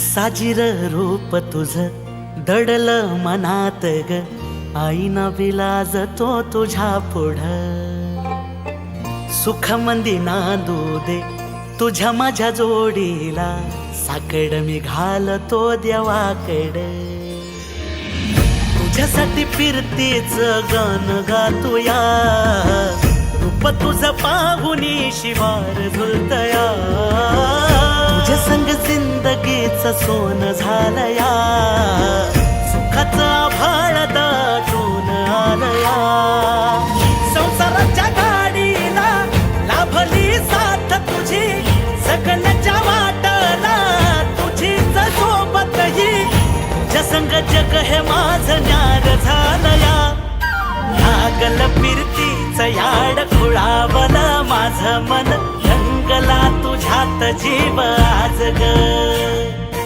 साजीर रूप तुझ दडल मनात ग, आईना विलाज तो तुझ्या पुढ. सुख मंदी नांदू दे तुझ्या माझ्या जोडीला, साकड मी घालतो देवाकड. तुझ्यासाठी फिरतीच गाण गातोया, रूप तुझ पाहुनी शिवार झुलतया. तुझ्या संग जिंदगीच सोन झालया, सुखाचा आभाळ दाटून आलया. संसाराच्या गाडीला लाभली साथ तुझी, जगण्याच्या वाटला तुझीच सोबत ही. तुझ्या संग जग हे माझं न्यार झालया, लागल फिरतीच याड खुळावलं माझं मन. रंगला तुझ्यात जीव आज ग.